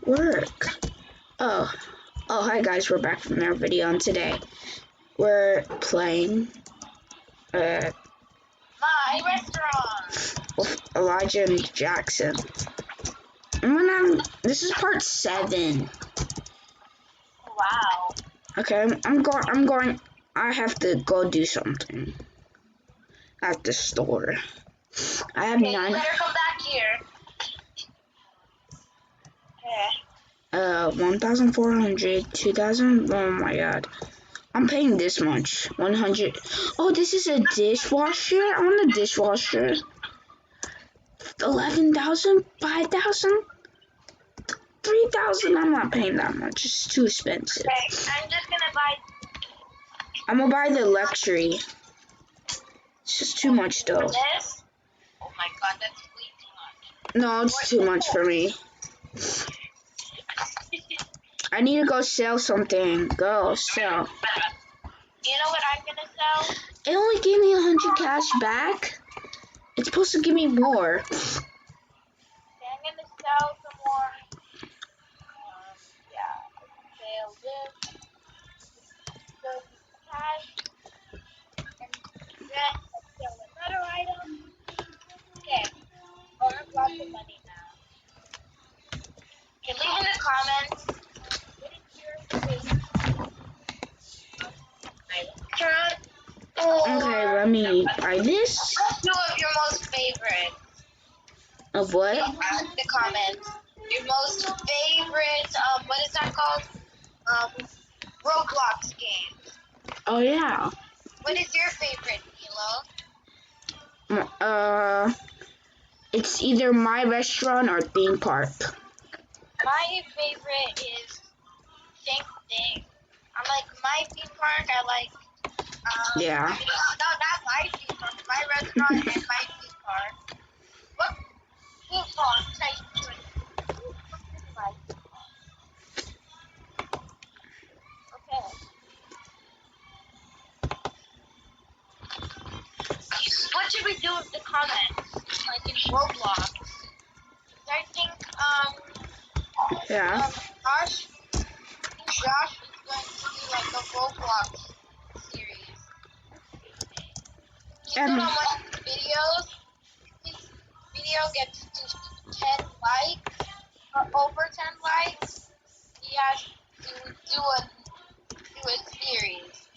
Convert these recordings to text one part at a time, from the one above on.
work? Oh, hi guys, we're back from our video, and today we're playing My restaurant with Elijah and Jaxon. This is part 7. Wow. Okay, I'm going. I have to go do something at the store. I have Okay, you better come back here. Okay. 1,400, 2,000. Oh my god. I'm paying this much. 100. Oh, this is a dishwasher? I want a dishwasher. 11,000? 5,000? 3,000? I'm not paying that much. It's too expensive. Okay, I'm just gonna buy. I'm gonna buy the luxury. It's just too much though. This? Oh my god, that's way too much. No, it's too much for me. I need to go sell something. Go sell. You know what I'm gonna sell? It only gave me 100 cash back. It's supposed to give me more. Okay, I'm gonna sell some more. Yeah, sell this. Sell cash. And then sell another item. Okay. Oh, I have lots of money now. Okay, leave in the comments. What is your favorite restaurant? Okay, let me buy this. Two of your most favorite. Of what? The comments. Your most favorite, what is that called? Roblox games. Oh yeah. What is your favorite, Milo? It's either my restaurant or theme park. My favorite is same thing. I like my theme park. I like. Yeah. No, not my theme park. My restaurant and my theme park. What theme park type to it? What is my theme park? Okay. What should we do with the comments? Like in Roblox? I think Yeah. Josh is going to do like a Roblox series. He's done on one of his videos. His video gets to 10 likes, or over 10 likes. He has to do a series.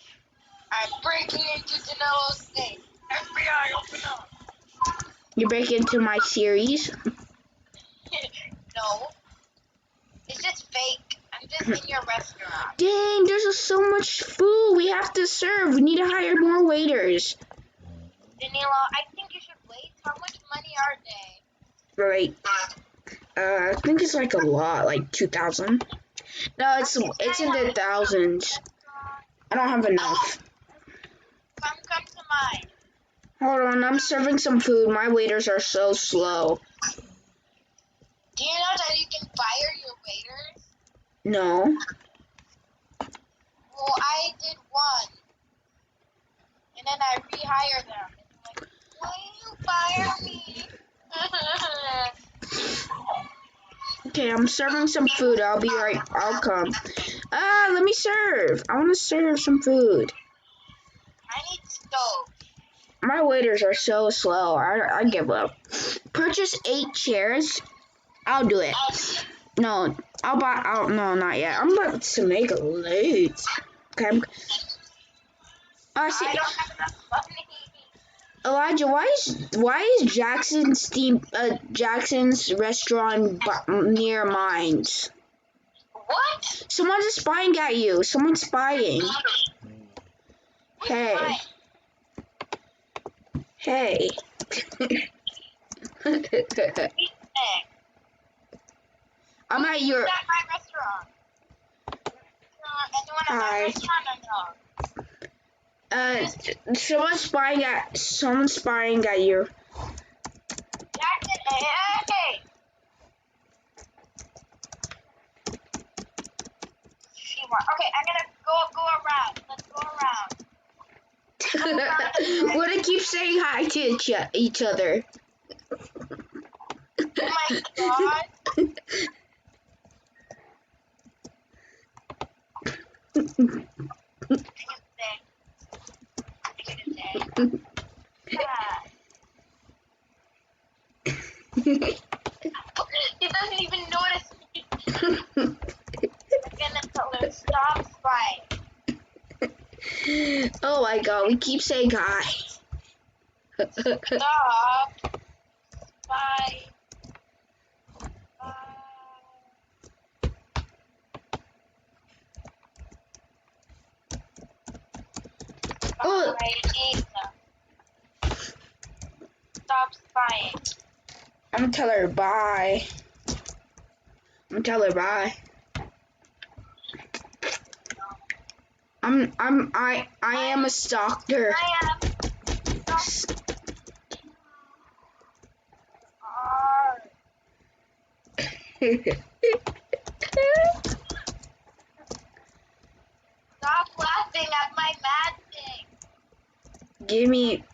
I'm breaking into Danelo's thing. FBI, open up. You break into my series. No. It's just fake. I'm just in your restaurant. Dang, there's so much food we have to serve. We need to hire more waiters. Danilo, I think you should wait. How much money are they? Right. I think it's like a lot, like 2,000. No, it's in the thousands. I don't have enough. Come to mine. Hold on, I'm serving some food. My waiters are so slow. Do you know that you can fire your waiters? No. Well, I did one. And then I rehire them. It's like, why you fire me? Okay, I'm serving some food. I'll be right. I'll come. Let me serve. I want to serve some food. I need stove. My waiters are so slow. I give up. Purchase 8 chairs. I'll do it. No, no, not yet. I'm about to make loot. Okay. See, I don't have enough money. Elijah, why is Jackson's restaurant near mine? What? Someone's spying at you. Someone's spying. Hey. Hey. I'm at your. At my restaurant. Anyone at my restaurant or no? Someone's spying at you. Jackson, hey! Okay, I'm gonna go around. Let's go around. We're gonna keep saying hi to each other. Oh my god. He doesn't even notice me. I'm gonna tell him stop spying. Oh my god, we keep saying hi. Stop spying. Oh. Stop spying. I'm gonna tell her bye. I'm gonna tell her bye. I am a stalker. I am. Stop laughing at my mad thing. Give me.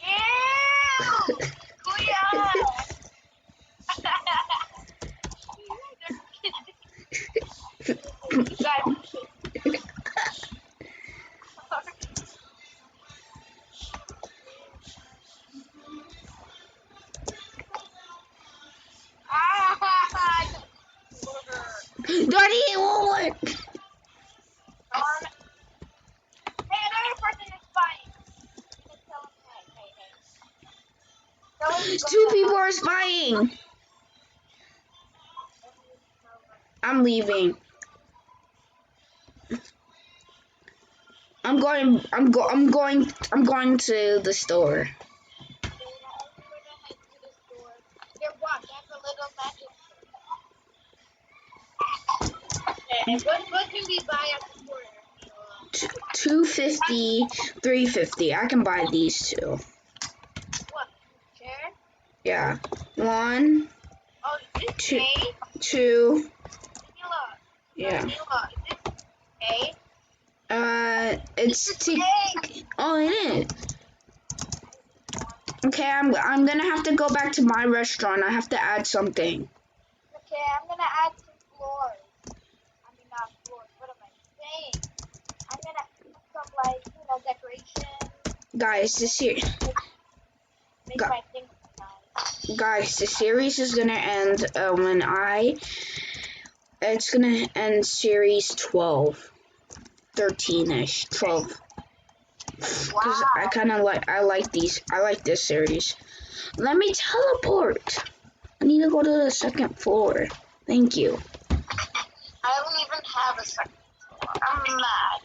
Ew! Kuya! Daddy, it won't work. Hey, another person is spying. Tell him, hey. Tell him to go Two to people the are spying. I'm leaving. I'm going to the store. Here, watch. I have a little magic trick. And what can we buy at the store? $2.50, $3.50. I can buy these two. What? Chair? Yeah. One, Oh, is this two, A? two. Vanilla. Yeah. Vanilla. Is this A? It's oh, it is. Okay, I'm gonna have to go back to my restaurant. I have to add something. Okay, I'm gonna add some floors. I mean, not floors. What am I saying? I'm gonna put some, like, decorations. Guys, this here. Make my thing nice. Guys, the series is gonna end when it's gonna end series 12, 13ish, 12. Because Wow. I like this series. Let me teleport. I need to go to the second floor. Thank you. I don't even have a second floor. I'm mad.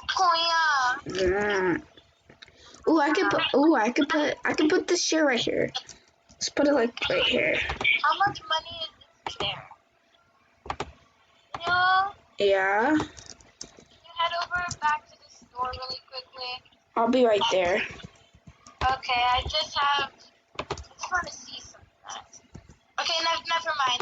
Kuya. I can put this chair right here. Let's put it like right here. How much money is this chair? Yeah. Can you head over back to the store really quickly? I'll be right there. Okay, I just want to see something. Okay, never mind.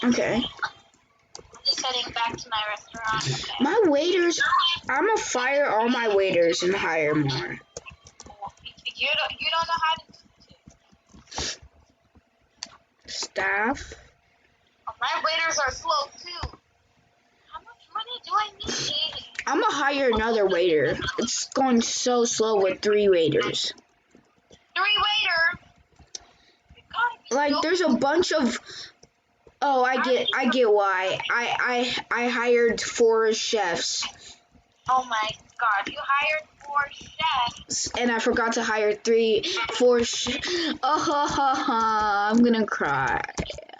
Okay. I'm just heading back to my restaurant. Okay. My waiters, I'm gonna fire all my waiters and hire more. You don't know how to do it. Staff. Oh, my waiters are slow too. How much money do I need? I'm gonna hire another waiter. It's going so slow with 3 waiters. 3 waiters? Like there's a bunch of. Oh, I get why. I hired 4 chefs. Oh my god, you hired 4 chefs. And I forgot to hire 4 Oh, I'm gonna cry.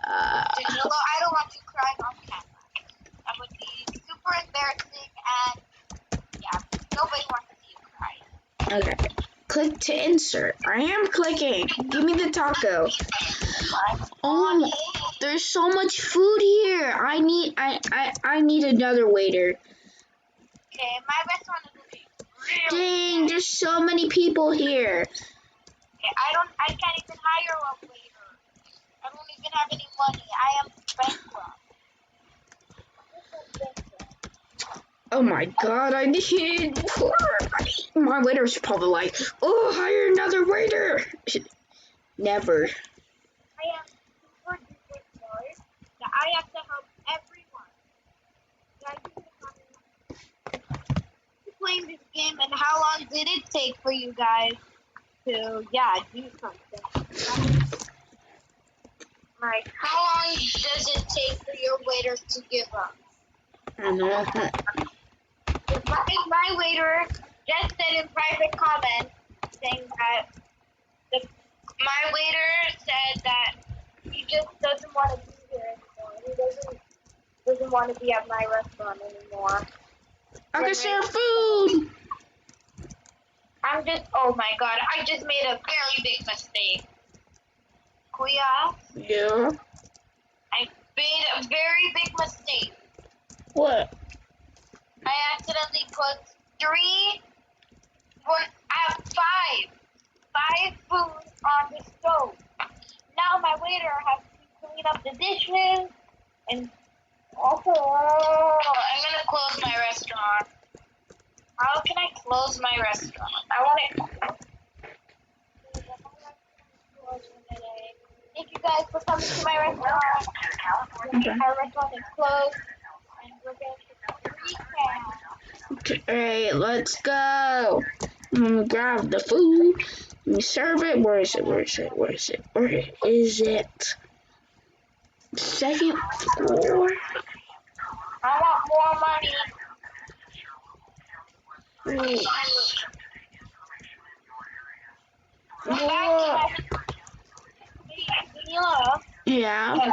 I don't want you crying on camera. That would be super embarrassing, and yeah, nobody wants to see you cry. Okay. Click to insert. I am clicking. Give me the taco. Oh, there's so much food here. I need another waiter. Okay, my restaurant is looking real. Dang, there's so many people here. Okay, I can't even hire a waiter. I don't even have any money. I am bankrupt. Oh my god, I need more money. My waiter's probably like, oh, hire another waiter. Never. I am super duper smart that I have to help everyone. playing this game, and how long did it take for you guys to, yeah, do something? Like, how long does it take for your waiters to give up? I don't know. My waiter just said in private comment saying that my waiter said that he just doesn't want to be here anymore. He doesn't want to be at my restaurant anymore. I can serve food. Oh my god, I just made a very big mistake. Kuya, Yeah. I made a very big mistake. What? I accidentally put I have five foods on the stove. Now my waiter has to clean up the dishes and also, I'm gonna close my restaurant. How can I close my restaurant? I want it. Thank you guys for coming to my restaurant. Okay. Our restaurant is closed, and we're going to recap. Okay, let's go. I'm gonna grab the food. Let me serve it. Where is it? Where is it? Where is it? Where is it? Second floor. I want more money. Ooh. Vanilla, Yeah.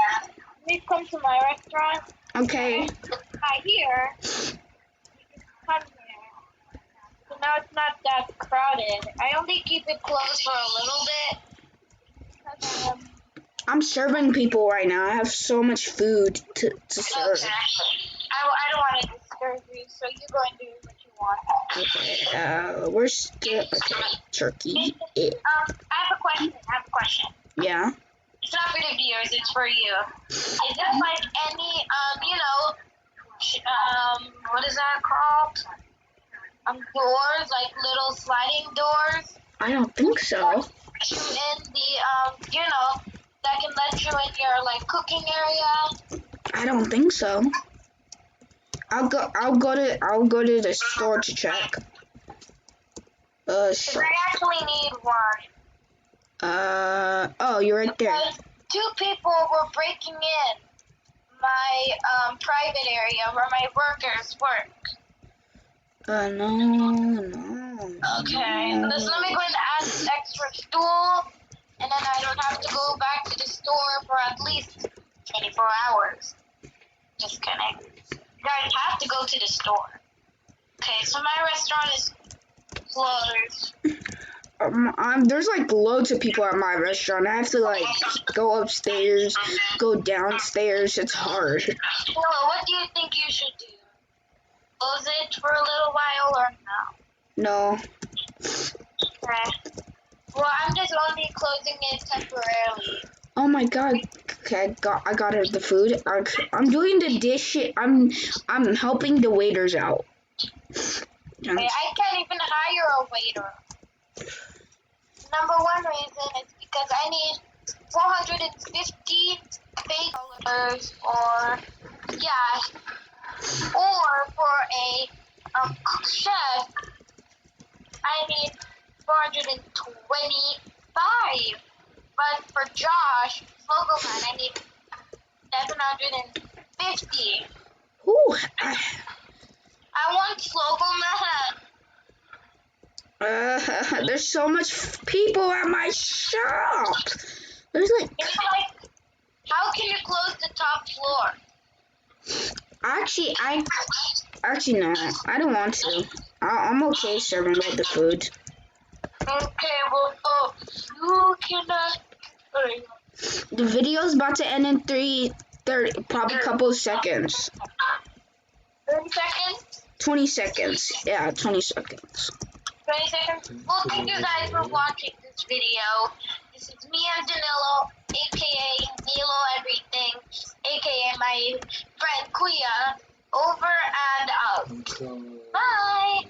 please come to my restaurant. Okay. Right here, you can come here. So now it's not that crowded. I only keep it closed for a little bit. Because, I'm serving people right now. I have so much food to serve. okay. I don't want to disturb you, so you go and do what you want. Okay. Where's the turkey? I have a question. Yeah. It's not for the viewers, it's for you. Is it like any, what is that called? Doors, like little sliding doors? I don't think so. You in the, that can let you in your, like, cooking area? I don't think so. I'll go to the store to check. Because I actually need one. Oh, you're right there. Because 2 people were breaking in my private area where my workers work. No. Okay. So let me go and add this extra stool, and then I don't have to go back to the store for at least 24 hours. Just kidding. You guys have to go to the store. Okay, so my restaurant is closed. There's like loads of people at my restaurant. I have to like go upstairs, go downstairs. It's hard. Well, what do you think you should do? Close it for a little while or no? No. Okay. Well, I'm just only closing it temporarily. Oh my god. Okay, I got her the food. I'm doing the dish. I'm helping the waiters out. Okay, I can't even hire a waiter. Number one reason is because I need 450 fake dollars, or for a chef, I need 425. But for Josh, logo man, I need 750. Ooh, I want slogan man. there's so much people at my shop. There's like. It's like, how can you close the top floor? Actually no. I don't want to. I'm okay serving all the food. Okay, well, you can. The video's about to end in 30, probably a couple of seconds. 30 seconds? 20 seconds. Yeah, 20 seconds. 20 seconds? Well, thank you guys for watching this video. This is me and Danilo, aka Nilo Everything, aka my friend Kuya, over and out. Bye!